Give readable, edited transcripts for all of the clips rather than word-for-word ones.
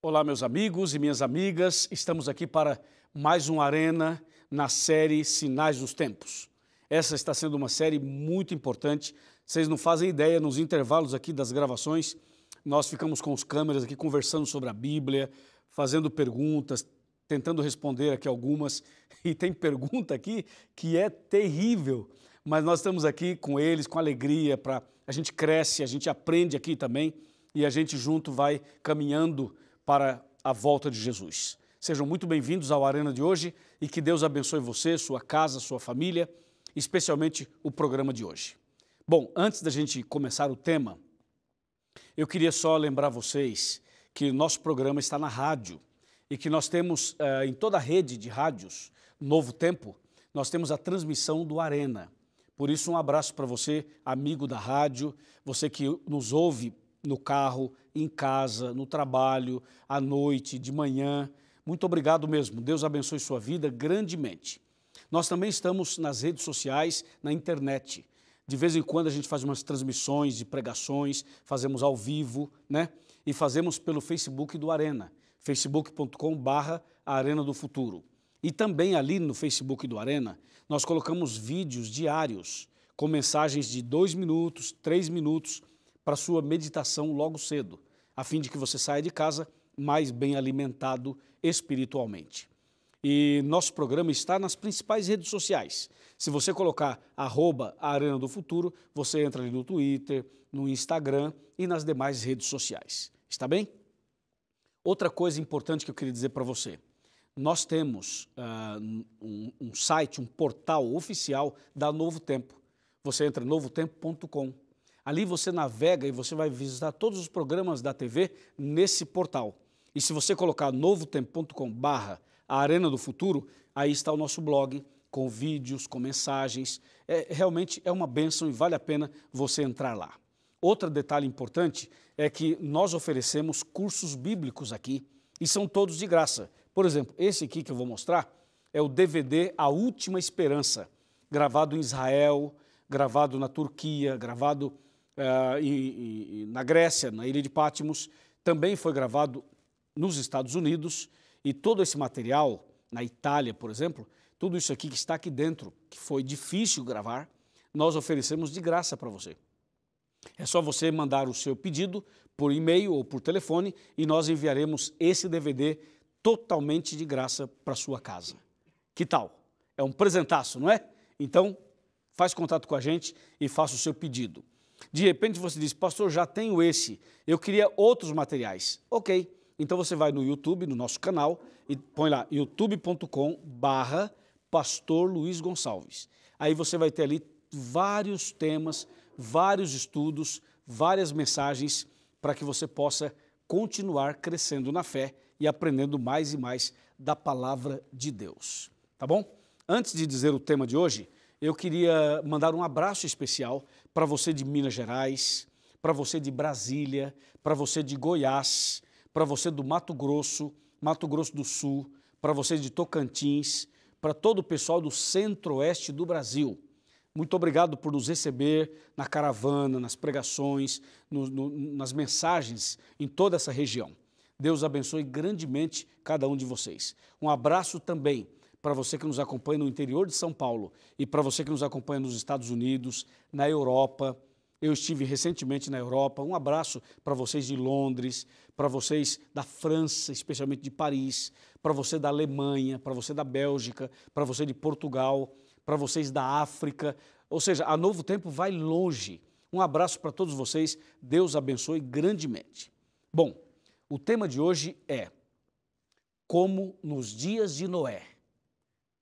Olá, meus amigos e minhas amigas, estamos aqui para mais um Arena na série Sinais dos Tempos. Essa está sendo uma série muito importante, vocês não fazem ideia, nos intervalos aqui das gravações, nós ficamos com os câmeras aqui conversando sobre a Bíblia, fazendo perguntas, tentando responder aqui algumas, e tem pergunta aqui que é terrível, mas nós estamos aqui com eles, com alegria, a gente cresce, a gente aprende aqui também, e a gente junto vai caminhando para a volta de Jesus. Sejam muito bem-vindos ao Arena de hoje e que Deus abençoe você, sua casa, sua família, especialmente o programa de hoje. Bom, antes da gente começar o tema, eu queria só lembrar vocês que nosso programa está na rádio e que nós temos em toda a rede de rádios Novo Tempo, nós temos a transmissão do Arena. Por isso, um abraço para você, amigo da rádio, você que nos ouve no carro, em casa, no trabalho, à noite, de manhã. Muito obrigado mesmo. Deus abençoe sua vida grandemente. Nós também estamos nas redes sociais, na internet. De vez em quando a gente faz umas transmissões de pregações, fazemos ao vivo, né? E fazemos pelo Facebook do Arena, facebook.com/Arena do Futuro. E também ali no Facebook do Arena, nós colocamos vídeos diários com mensagens de 2 minutos, 3 minutos, para sua meditação logo cedo, a fim de que você saia de casa mais bem alimentado espiritualmente. E nosso programa está nas principais redes sociais. Se você colocar @Arena do Futuro, você entra ali no Twitter, no Instagram e nas demais redes sociais. Está bem? Outra coisa importante que eu queria dizer para você. Nós temos um site, um portal oficial da Novo Tempo. Você entra em novotempo.com. Ali você navega e você vai visitar todos os programas da TV nesse portal. E se você colocar novotempo.com/Arena do Futuro, aí está o nosso blog com vídeos, com mensagens. Realmente é uma bênção e vale a pena você entrar lá. Outro detalhe importante é que nós oferecemos cursos bíblicos aqui e são todos de graça. Por exemplo, esse aqui que eu vou mostrar é o DVD A Última Esperança, gravado em Israel, gravado na Turquia, gravado na Grécia, na ilha de Patmos, também foi gravado nos Estados Unidos e todo esse material, na Itália, por exemplo, tudo isso aqui que está aqui dentro, que foi difícil gravar, nós oferecemos de graça para você. É só você mandar o seu pedido por e-mail ou por telefone e nós enviaremos esse DVD totalmente de graça para sua casa. Que tal? É um presentaço, não é? Então, faz contato com a gente e faça o seu pedido. De repente você diz, pastor, já tenho esse, eu queria outros materiais. Ok, então você vai no YouTube, no nosso canal, e põe lá youtube.com/Pastor Luiz Gonçalves. Aí você vai ter ali vários temas, vários estudos, várias mensagens para que você possa continuar crescendo na fé e aprendendo mais e mais da palavra de Deus. Tá bom? Antes de dizer o tema de hoje, eu queria mandar um abraço especial para você de Minas Gerais, para você de Brasília, para você de Goiás, para você do Mato Grosso do Sul, para você de Tocantins, para todo o pessoal do centro-oeste do Brasil. Muito obrigado por nos receber na caravana, nas pregações, nas mensagens em toda essa região. Deus abençoe grandemente cada um de vocês. Um abraço também para você que nos acompanha no interior de São Paulo e para você que nos acompanha nos Estados Unidos, na Europa. Eu estive recentemente na Europa. Um abraço para vocês de Londres, para vocês da França, especialmente de Paris, para você da Alemanha, para você da Bélgica, para você de Portugal, para vocês da África. Ou seja, a Novo Tempo vai longe. Um abraço para todos vocês. Deus abençoe grandemente. Bom, o tema de hoje é como nos dias de Noé.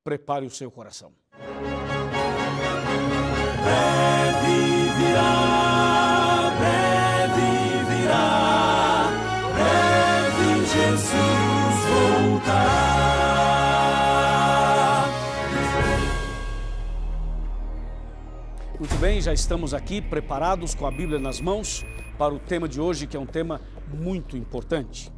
Prepare o seu coração. Breve virá, breve Jesus voltará. Muito bem, já estamos aqui preparados com a Bíblia nas mãos para o tema de hoje, que é um tema muito importante.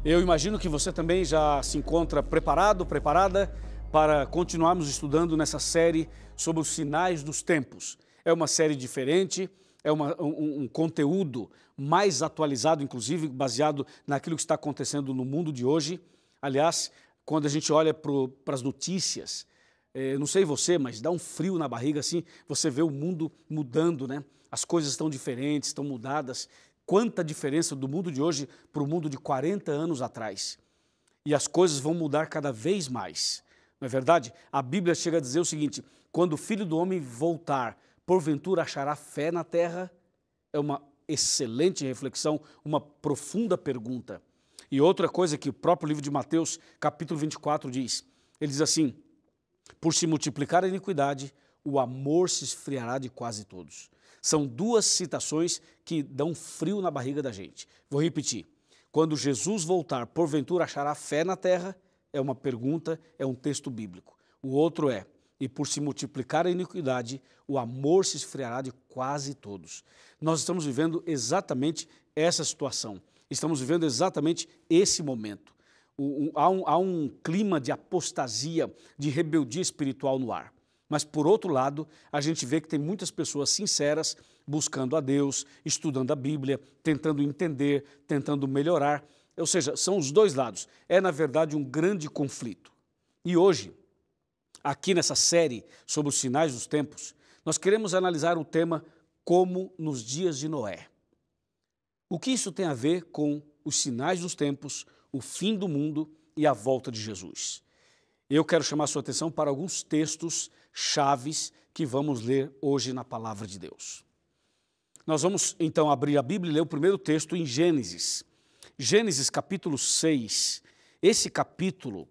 Eu imagino que você também já se encontra preparado, preparada para continuarmos estudando nessa série sobre os sinais dos tempos. É uma série diferente, é um conteúdo mais atualizado, inclusive baseado naquilo que está acontecendo no mundo de hoje. Aliás, quando a gente olha para as notícias, não sei você, mas dá um frio na barriga assim, você vê o mundo mudando, né? As coisas estão diferentes, estão mudadas. Quanta diferença do mundo de hoje para o mundo de 40 anos atrás. E as coisas vão mudar cada vez mais. Não é verdade? A Bíblia chega a dizer o seguinte: quando o Filho do Homem voltar, porventura achará fé na terra? É uma excelente reflexão, uma profunda pergunta. E outra coisa que o próprio livro de Mateus, capítulo 24, diz. Ele diz assim: por se multiplicar a iniquidade, o amor se esfriará de quase todos. São duas citações que dão frio na barriga da gente. Vou repetir. Quando Jesus voltar, porventura achará fé na terra? É uma pergunta, é um texto bíblico. O outro é: e por se multiplicar a iniquidade, o amor se esfriará de quase todos. Nós estamos vivendo exatamente essa situação. Estamos vivendo exatamente esse momento. Há um clima de apostasia, de rebeldia espiritual no ar. Mas, por outro lado, a gente vê que tem muitas pessoas sinceras buscando a Deus, estudando a Bíblia, tentando entender, tentando melhorar. Ou seja, são os dois lados. É, na verdade, um grande conflito. E hoje, aqui nessa série sobre os sinais dos tempos, nós queremos analisar o tema como nos dias de Noé. O que isso tem a ver com os sinais dos tempos, o fim do mundo e a volta de Jesus? Eu quero chamar a sua atenção para alguns textos chaves que vamos ler hoje na Palavra de Deus. Nós vamos então abrir a Bíblia e ler o primeiro texto em Gênesis. Gênesis capítulo 6. Esse capítulo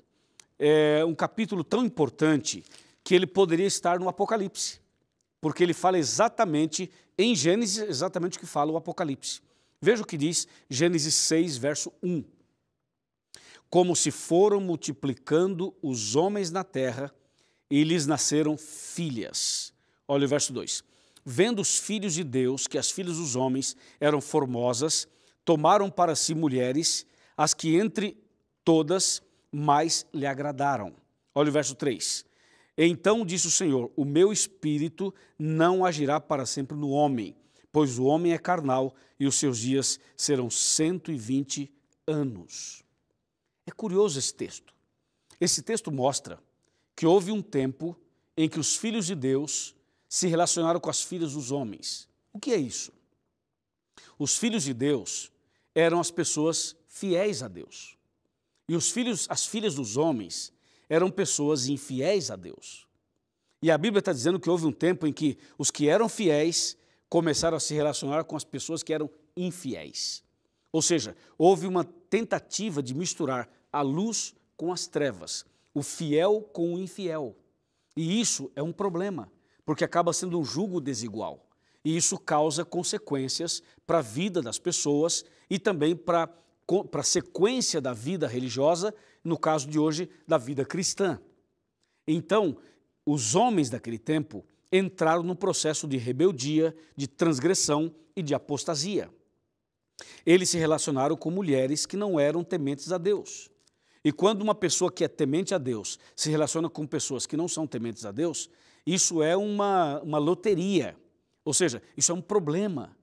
é um capítulo tão importante que ele poderia estar no Apocalipse, porque ele fala exatamente, em Gênesis, exatamente o que fala o Apocalipse. Veja o que diz Gênesis 6, verso 1. Como se foram multiplicando os homens na terra, e lhes nasceram filhas. Olha o verso 2. Vendo os filhos de Deus que as filhas dos homens eram formosas, tomaram para si mulheres, as que entre todas mais lhe agradaram. Olha o verso 3. Então disse o Senhor: o meu espírito não agirá para sempre no homem, pois o homem é carnal e os seus dias serão 120 anos. É curioso esse texto. Esse texto mostra que houve um tempo em que os filhos de Deus se relacionaram com as filhas dos homens. O que é isso? Os filhos de Deus eram as pessoas fiéis a Deus. E as filhas dos homens eram pessoas infiéis a Deus. E a Bíblia está dizendo que houve um tempo em que os que eram fiéis começaram a se relacionar com as pessoas que eram infiéis. Ou seja, houve uma tentativa de misturar a luz com as trevas, o fiel com o infiel. E isso é um problema, porque acaba sendo um jugo desigual. E isso causa consequências para a vida das pessoas e também para a sequência da vida religiosa, no caso de hoje, da vida cristã. Então, os homens daquele tempo entraram num processo de rebeldia, de transgressão e de apostasia. Eles se relacionaram com mulheres que não eram tementes a Deus. E quando uma pessoa que é temente a Deus se relaciona com pessoas que não são tementes a Deus, isso é uma loteria. Ou seja, isso é um problema,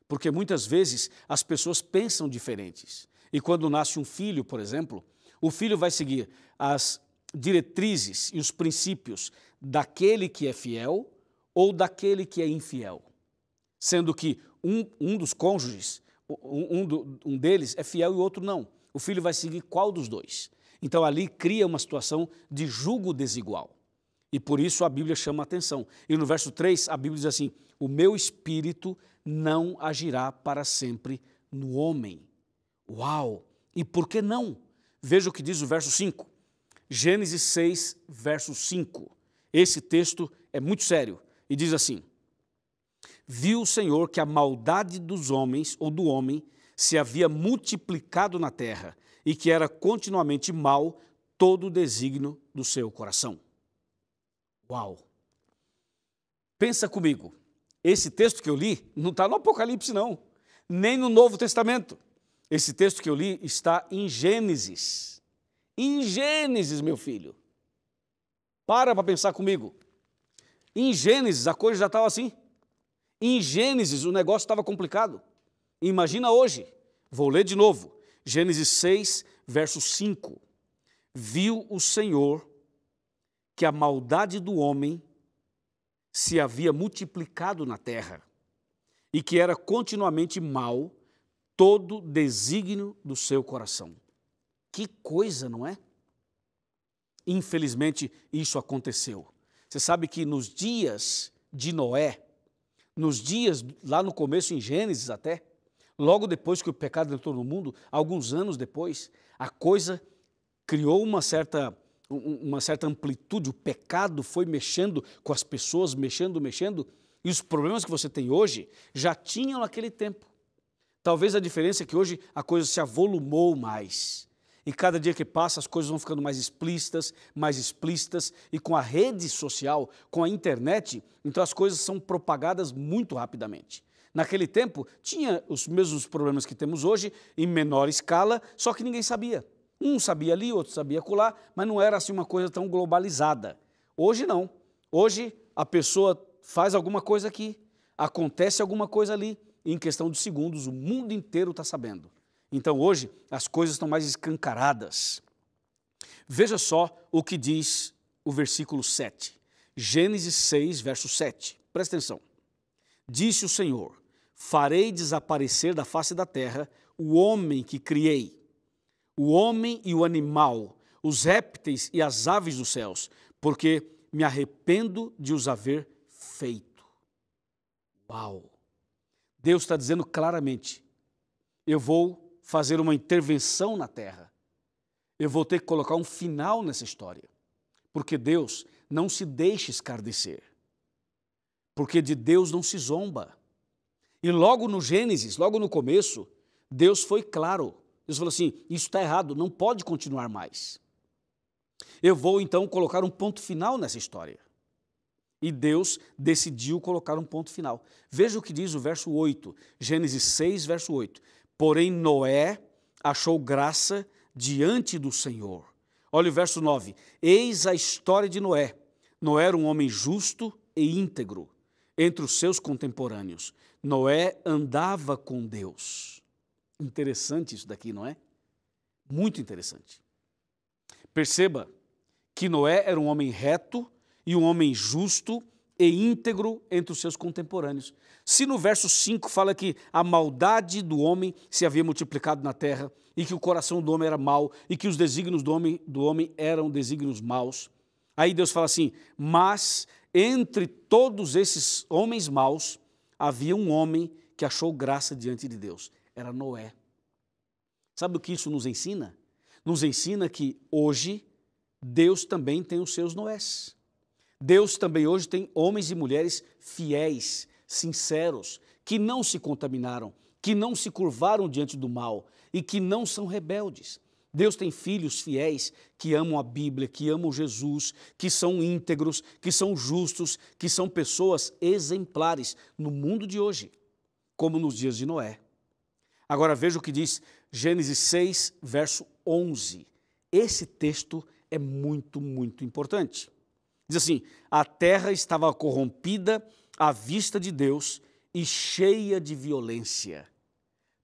porque muitas vezes as pessoas pensam diferentes. E quando nasce um filho, por exemplo, o filho vai seguir as diretrizes e os princípios daquele que é fiel ou daquele que é infiel. Sendo que um dos cônjuges, um deles é fiel e o outro não. O filho vai seguir qual dos dois? Então ali cria uma situação de jugo desigual. E por isso a Bíblia chama a atenção. E no verso 3 a Bíblia diz assim: o meu espírito não agirá para sempre no homem. Uau! E por que não? Veja o que diz o verso 5. Gênesis 6, verso 5. Esse texto é muito sério e diz assim: viu o Senhor que a maldade dos homens ou do homem se havia multiplicado na terra e que era continuamente mau todo o desígnio do seu coração. Uau! Pensa comigo, esse texto que eu li não está no Apocalipse não, nem no Novo Testamento. Esse texto que eu li está em Gênesis. Em Gênesis, meu filho. Para pensar comigo. Em Gênesis a coisa já estava assim. Em Gênesis o negócio estava complicado. Imagina hoje. Vou ler de novo. Gênesis 6, verso 5. Viu o Senhor que a maldade do homem se havia multiplicado na terra e que era continuamente mau todo desígnio do seu coração. Que coisa, não é? Infelizmente, isso aconteceu. Você sabe que nos dias de Noé, nos dias lá no começo, em Gênesis até, logo depois que o pecado entrou no mundo, alguns anos depois, a coisa criou uma certa amplitude, o pecado foi mexendo com as pessoas, mexendo, e os problemas que você tem hoje já tinham naquele tempo. Talvez a diferença é que hoje a coisa se avolumou mais. E cada dia que passa as coisas vão ficando mais explícitas, e com a rede social, com a internet, então as coisas são propagadas muito rapidamente. Naquele tempo tinha os mesmos problemas que temos hoje, em menor escala, só que ninguém sabia. Um sabia ali, outro sabia acolá, mas não era assim uma coisa tão globalizada. Hoje não. Hoje a pessoa faz alguma coisa aqui, acontece alguma coisa ali, e em questão de segundos o mundo inteiro está sabendo. Então hoje as coisas estão mais escancaradas. Veja só o que diz o versículo 7. Gênesis 6, verso 7. Presta atenção. Disse o Senhor: farei desaparecer da face da terra o homem que criei, o homem e o animal, os répteis e as aves dos céus, porque me arrependo de os haver feito. Uau! Deus está dizendo claramente, eu vou fazer uma intervenção na terra. Eu vou ter que colocar um final nessa história. Porque Deus não se deixa escarnecer. Porque de Deus não se zomba. E logo no Gênesis, logo no começo, Deus foi claro. Deus falou assim, isso está errado, não pode continuar mais. Eu vou então colocar um ponto final nessa história. E Deus decidiu colocar um ponto final. Veja o que diz o verso 8, Gênesis 6, verso 8. Porém Noé achou graça diante do Senhor. Olha o verso 9. Eis a história de Noé. Noé era um homem justo e íntegro entre os seus contemporâneos. Noé andava com Deus. Interessante isso daqui, não é? Muito interessante. Perceba que Noé era um homem reto e um homem justo e íntegro entre os seus contemporâneos. Se no verso 5 fala que a maldade do homem se havia multiplicado na terra e que o coração do homem era mau e que os desígnios do homem eram desígnios maus, aí Deus fala assim, mas entre todos esses homens maus havia um homem que achou graça diante de Deus, era Noé. Sabe o que isso nos ensina? Nos ensina que hoje Deus também tem os seus Noés. Deus também hoje tem homens e mulheres fiéis, sinceros, que não se contaminaram, que não se curvaram diante do mal e que não são rebeldes. Deus tem filhos fiéis que amam a Bíblia, que amam Jesus, que são íntegros, que são justos, que são pessoas exemplares no mundo de hoje, como nos dias de Noé. Agora veja o que diz Gênesis 6, verso 11. Esse texto é muito, muito importante. Diz assim, a terra estava corrompida à vista de Deus e cheia de violência.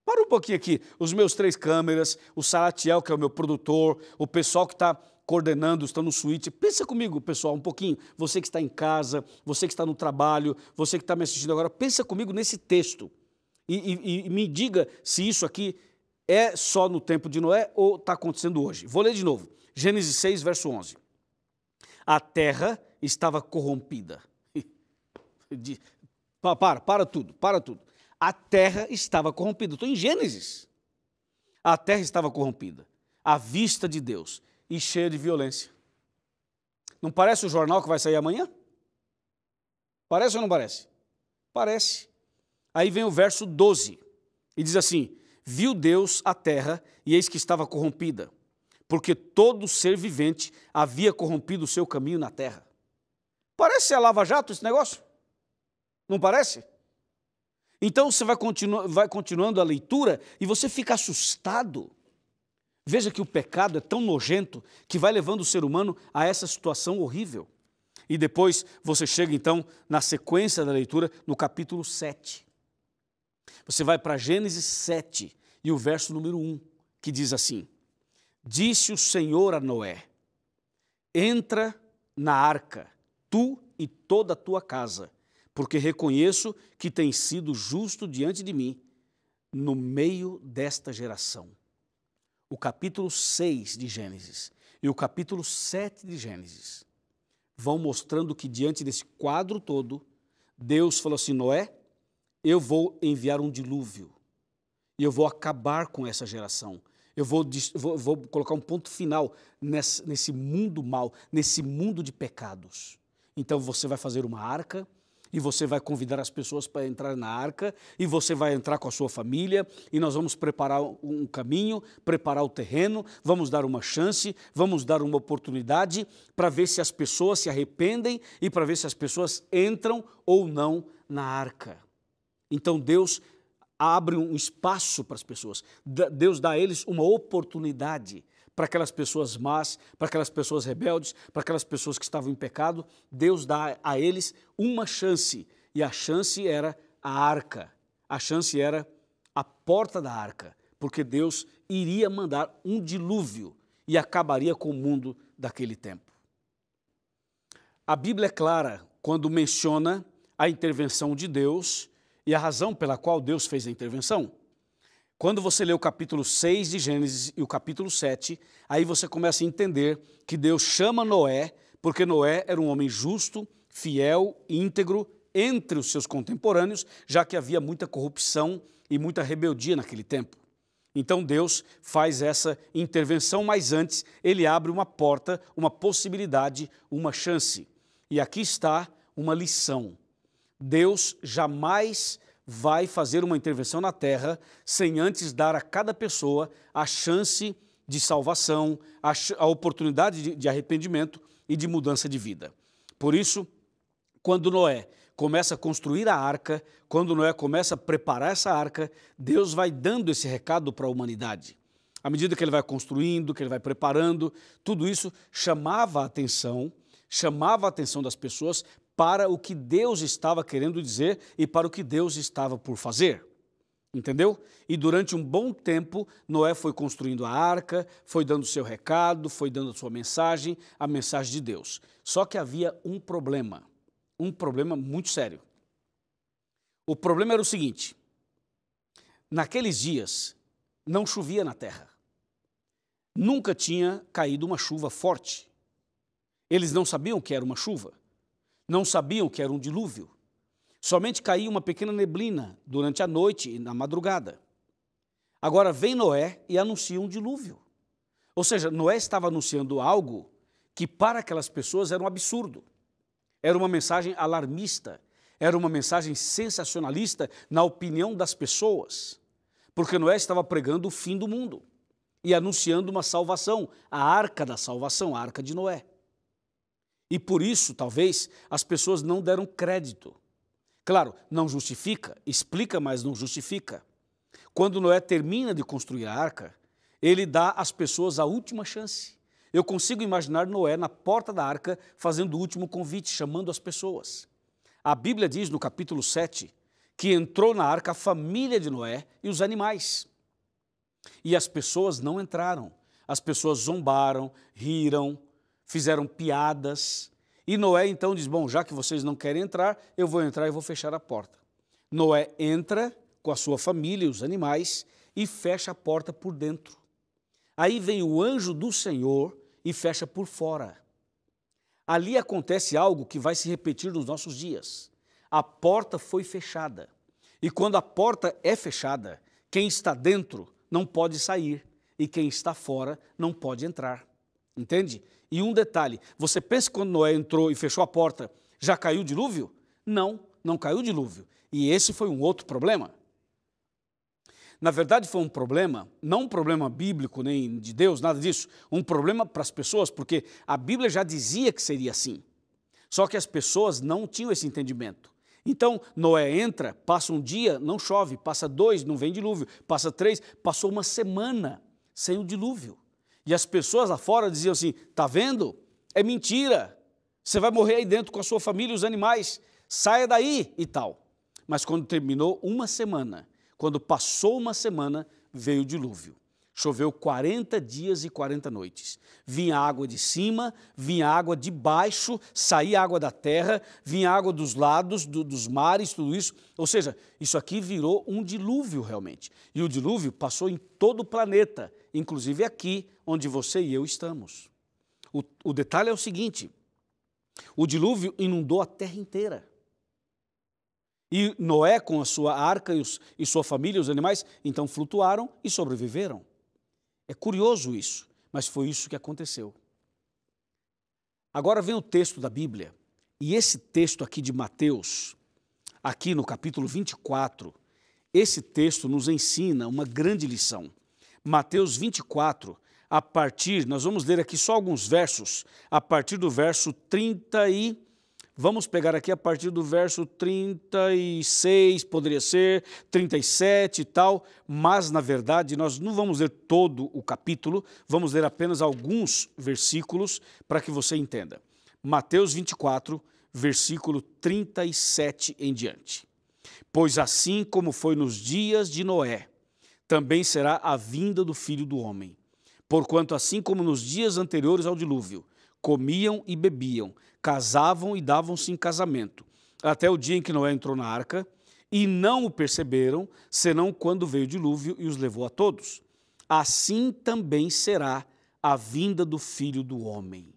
Para um pouquinho aqui, os meus 3 câmeras, o Salatiel, que é o meu produtor, o pessoal que está coordenando, está no suíte. Pensa comigo, pessoal, um pouquinho. Você que está em casa, você que está no trabalho, você que está me assistindo agora, pensa comigo nesse texto. E me diga se isso aqui é só no tempo de Noé ou está acontecendo hoje. Vou ler de novo. Gênesis 6, verso 11. A terra estava corrompida. Para tudo. A terra estava corrompida. Estou em Gênesis. A terra estava corrompida, à vista de Deus, e cheia de violência. Não parece o jornal que vai sair amanhã? Parece ou não parece? Parece. Aí vem o verso 12, e diz assim, viu Deus a terra, e eis que estava corrompida, porque todo ser vivente havia corrompido o seu caminho na terra. Parece a Lava Jato esse negócio? Não parece? Então você vai continuando a leitura e você fica assustado. Veja que o pecado é tão nojento que vai levando o ser humano a essa situação horrível. E depois você chega então na sequência da leitura no capítulo 7. Você vai para Gênesis 7 e o verso número 1, que diz assim: Disse o Senhor a Noé: entra na arca, tu e toda a tua casa, porque reconheço que tens sido justo diante de mim no meio desta geração. O capítulo 6 de Gênesis e o capítulo 7 de Gênesis vão mostrando que diante desse quadro todo, Deus falou assim: Noé, eu vou enviar um dilúvio e eu vou acabar com essa geração. Eu vou colocar um ponto final nesse mundo mau, nesse mundo de pecados. Então você vai fazer uma arca e você vai convidar as pessoas para entrar na arca e você vai entrar com a sua família e nós vamos preparar um caminho, preparar o terreno, vamos dar uma chance, vamos dar uma oportunidade para ver se as pessoas se arrependem e para ver se as pessoas entram ou não na arca. Então Deus abre um espaço para as pessoas, Deus dá a eles uma oportunidade para aquelas pessoas más, para aquelas pessoas rebeldes, para aquelas pessoas que estavam em pecado. Deus dá a eles uma chance, e a chance era a arca, a chance era a porta da arca, porque Deus iria mandar um dilúvio e acabaria com o mundo daquele tempo. A Bíblia é clara quando menciona a intervenção de Deus e a razão pela qual Deus fez a intervenção. Quando você lê o capítulo 6 de Gênesis e o capítulo 7, aí você começa a entender que Deus chama Noé, porque Noé era um homem justo, fiel, íntegro, entre os seus contemporâneos, já que havia muita corrupção e muita rebeldia naquele tempo. Então Deus faz essa intervenção, mas antes ele abre uma porta, uma possibilidade, uma chance. E aqui está uma lição. Deus jamais vai fazer uma intervenção na terra sem antes dar a cada pessoa a chance de salvação, a oportunidade de arrependimento e de mudança de vida. Por isso, quando Noé começa a construir a arca, quando Noé começa a preparar essa arca, Deus vai dando esse recado para a humanidade. À medida que ele vai construindo, que ele vai preparando, tudo isso chamava a atenção das pessoas para o que Deus estava querendo dizer e para o que Deus estava por fazer. Entendeu? E durante um bom tempo, Noé foi construindo a arca, foi dando seu recado, foi dando a sua mensagem, a mensagem de Deus. Só que havia um problema muito sério. O problema era o seguinte: naqueles dias não chovia na terra. Nunca tinha caído uma chuva forte. Eles não sabiam que era uma chuva. Não sabiam que era um dilúvio. Somente caía uma pequena neblina durante a noite e na madrugada. Agora vem Noé e anuncia um dilúvio. Ou seja, Noé estava anunciando algo que para aquelas pessoas era um absurdo. Era uma mensagem alarmista, era uma mensagem sensacionalista na opinião das pessoas. Porque Noé estava pregando o fim do mundo e anunciando uma salvação, a arca da salvação, a arca de Noé. E por isso, talvez, as pessoas não deram crédito. Claro, não justifica, explica, mas não justifica. Quando Noé termina de construir a arca, ele dá às pessoas a última chance. Eu consigo imaginar Noé na porta da arca fazendo o último convite, chamando as pessoas. A Bíblia diz no capítulo 7 que entrou na arca a família de Noé e os animais. E as pessoas não entraram. As pessoas zombaram, riram, fizeram piadas, e Noé então diz: bom, já que vocês não querem entrar, eu vou entrar e vou fechar a porta. Noé entra com a sua família e os animais e fecha a porta por dentro. Aí vem o anjo do Senhor e fecha por fora. Ali acontece algo que vai se repetir nos nossos dias. A porta foi fechada, e quando a porta é fechada, quem está dentro não pode sair, e quem está fora não pode entrar. Entende? E um detalhe, você pensa que quando Noé entrou e fechou a porta, já caiu o dilúvio? Não, não caiu o dilúvio. E esse foi um outro problema. Na verdade foi um problema, não um problema bíblico nem de Deus, nada disso, um problema para as pessoas, porque a Bíblia já dizia que seria assim. Só que as pessoas não tinham esse entendimento. Então Noé entra, passa um dia, não chove, passa 2, não vem dilúvio, passa 3, passou uma semana sem o dilúvio. E as pessoas lá fora diziam assim: tá vendo? É mentira, Você vai morrer aí dentro com a sua família e os animais. Saia daí e tal. Mas quando terminou uma semana, quando passou uma semana, veio o dilúvio. Choveu 40 dias e 40 noites. Vinha água de cima, vinha água de baixo, saía água da terra, vinha água dos lados, dos mares, tudo isso. Ou seja, isso aqui virou um dilúvio realmente. E o dilúvio passou em todo o planeta, inclusive aqui onde você e eu estamos. O detalhe é o seguinte, o dilúvio inundou a terra inteira. E Noé, com a sua arca e sua família, os animais, então flutuaram e sobreviveram. É curioso isso, mas foi isso que aconteceu. Agora vem o texto da Bíblia, e esse texto aqui de Mateus, aqui no capítulo 24, esse texto nos ensina uma grande lição. Mateus 24, nós vamos ler aqui só alguns versos, a partir do verso 30 e... Vamos pegar aqui a partir do verso 36, poderia ser, 37 e tal, mas na verdade nós não vamos ler todo o capítulo, vamos ler apenas alguns versículos para que você entenda. Mateus 24, versículo 37 em diante. Pois assim como foi nos dias de Noé, também será a vinda do Filho do Homem. Porquanto assim como nos dias anteriores ao dilúvio, comiam e bebiam, casavam e davam-se em casamento, até o dia em que Noé entrou na arca, e não o perceberam, senão quando veio o dilúvio e os levou a todos. Assim também será a vinda do Filho do Homem.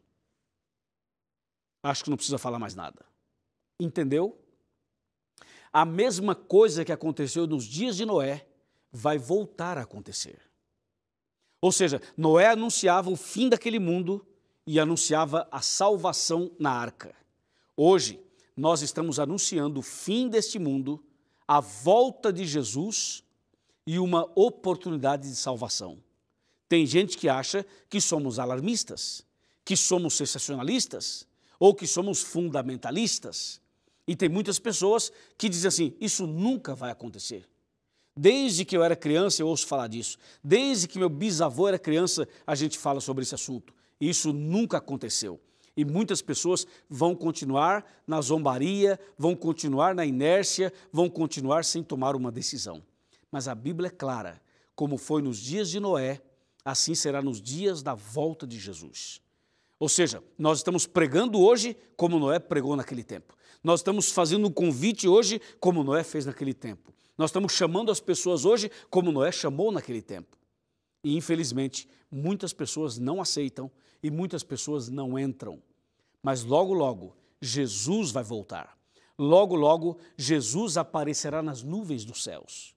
Acho que não precisa falar mais nada. Entendeu? A mesma coisa que aconteceu nos dias de Noé vai voltar a acontecer. Ou seja, Noé anunciava o fim daquele mundo e anunciava a salvação na arca. Hoje, nós estamos anunciando o fim deste mundo, a volta de Jesus e uma oportunidade de salvação. Tem gente que acha que somos alarmistas, que somos sensacionalistas ou que somos fundamentalistas. E tem muitas pessoas que dizem assim, isso nunca vai acontecer. Desde que eu era criança eu ouço falar disso. Desde que meu bisavô era criança a gente fala sobre esse assunto. Isso nunca aconteceu. E muitas pessoas vão continuar na zombaria, vão continuar na inércia, vão continuar sem tomar uma decisão. Mas a Bíblia é clara, como foi nos dias de Noé, assim será nos dias da volta de Jesus. Ou seja, nós estamos pregando hoje como Noé pregou naquele tempo. Nós estamos fazendo um convite hoje como Noé fez naquele tempo. Nós estamos chamando as pessoas hoje como Noé chamou naquele tempo. E infelizmente, muitas pessoas não aceitam e muitas pessoas não entram. Mas logo, logo, Jesus vai voltar. Logo, logo, Jesus aparecerá nas nuvens dos céus.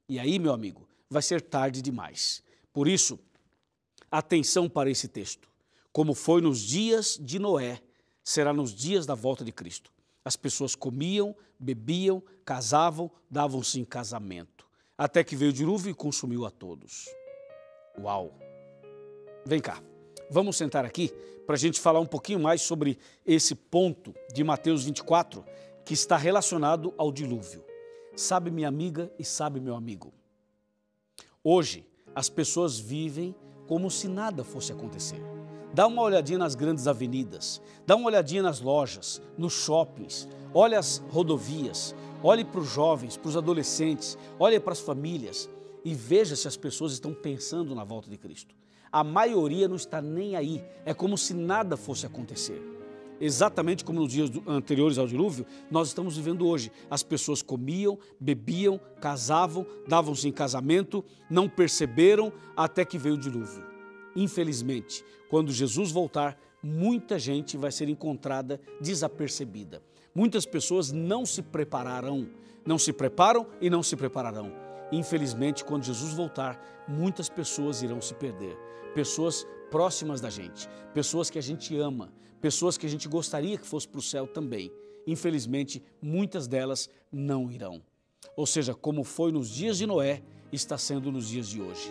E aí, meu amigo, vai ser tarde demais. Por isso, atenção para esse texto. Como foi nos dias de Noé, será nos dias da volta de Cristo. As pessoas comiam, bebiam, casavam, davam-se em casamento. Até que veio o dilúvio e consumiu a todos. Uau! Vem cá. Vamos sentar aqui para a gente falar um pouquinho mais sobre esse ponto de Mateus 24 que está relacionado ao dilúvio. Sabe, minha amiga e sabe, meu amigo, hoje as pessoas vivem como se nada fosse acontecer. Dá uma olhadinha nas grandes avenidas, dá uma olhadinha nas lojas, nos shoppings, olha as rodovias, olhe para os jovens, para os adolescentes, olhe para as famílias e veja se as pessoas estão pensando na volta de Cristo. A maioria não está nem aí, é como se nada fosse acontecer. Exatamente como nos dias anteriores ao dilúvio, nós estamos vivendo hoje. As pessoas comiam, bebiam, casavam, davam-se em casamento, não perceberam até que veio o dilúvio. Infelizmente, quando Jesus voltar, muita gente vai ser encontrada desapercebida. Muitas pessoas não se preparam e não se prepararão. Infelizmente, quando Jesus voltar, muitas pessoas irão se perder. Pessoas próximas da gente, pessoas que a gente ama, pessoas que a gente gostaria que fosse para o céu também. Infelizmente, muitas delas não irão. Ou seja, como foi nos dias de Noé, está sendo nos dias de hoje.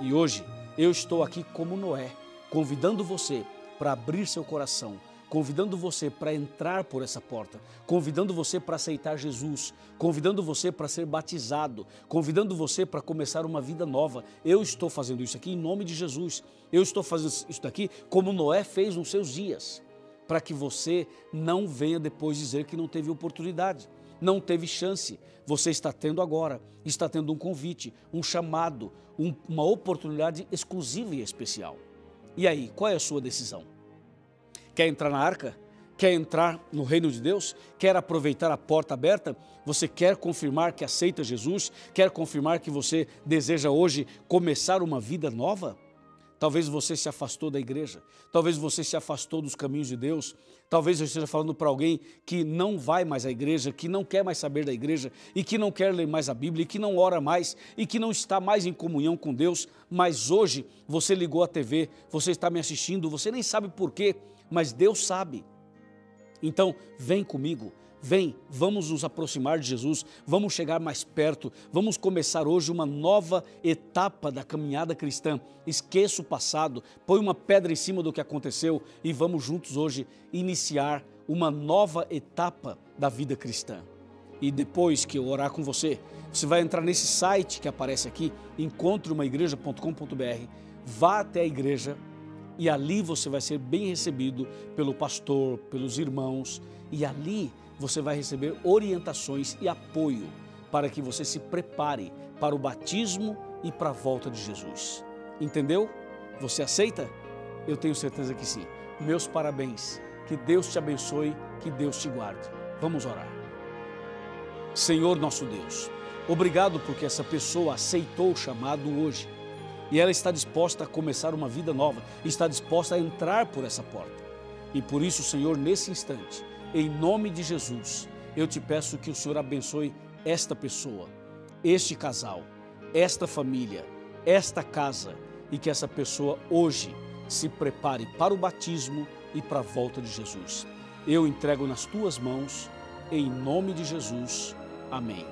E hoje, eu estou aqui como Noé, convidando você para abrir seu coração, convidando você para entrar por essa porta, convidando você para aceitar Jesus, convidando você para ser batizado, convidando você para começar uma vida nova. Eu estou fazendo isso aqui em nome de Jesus. Eu estou fazendo isso daqui como Noé fez nos seus dias. para que você não venha depois dizer que não teve oportunidade, não teve chance. Você está tendo agora, está tendo um convite, um chamado, uma oportunidade exclusiva e especial. E aí, qual é a sua decisão? Quer entrar na arca? Quer entrar no reino de Deus? Quer aproveitar a porta aberta? Você quer confirmar que aceita Jesus? Quer confirmar que você deseja hoje começar uma vida nova? Talvez você se afastou da igreja, talvez você se afastou dos caminhos de Deus, talvez eu esteja falando para alguém que não vai mais à igreja, que não quer mais saber da igreja e que não quer ler mais a Bíblia e que não ora mais e que não está mais em comunhão com Deus, mas hoje você ligou a TV, você está me assistindo, você nem sabe por quê, mas Deus sabe. Então, vem comigo, vem, vamos nos aproximar de Jesus, vamos chegar mais perto, vamos começar hoje uma nova etapa da caminhada cristã. Esqueça o passado, põe uma pedra em cima do que aconteceu e vamos juntos hoje iniciar uma nova etapa da vida cristã. E depois que eu orar com você, você vai entrar nesse site que aparece aqui, encontreumaigreja.com.br, vá até a igreja, e ali você vai ser bem recebido pelo pastor, pelos irmãos, e ali você vai receber orientações e apoio para que você se prepare para o batismo e para a volta de Jesus. Entendeu? Você aceita? Eu tenho certeza que sim. Meus parabéns. Que Deus te abençoe, que Deus te guarde. Vamos orar. Senhor nosso Deus, obrigado porque essa pessoa aceitou o chamado hoje. E ela está disposta a começar uma vida nova, está disposta a entrar por essa porta. E por isso, Senhor, nesse instante, em nome de Jesus, eu te peço que o Senhor abençoe esta pessoa, este casal, esta família, esta casa, e que essa pessoa hoje se prepare para o batismo e para a volta de Jesus. Eu entrego nas tuas mãos, em nome de Jesus. Amém.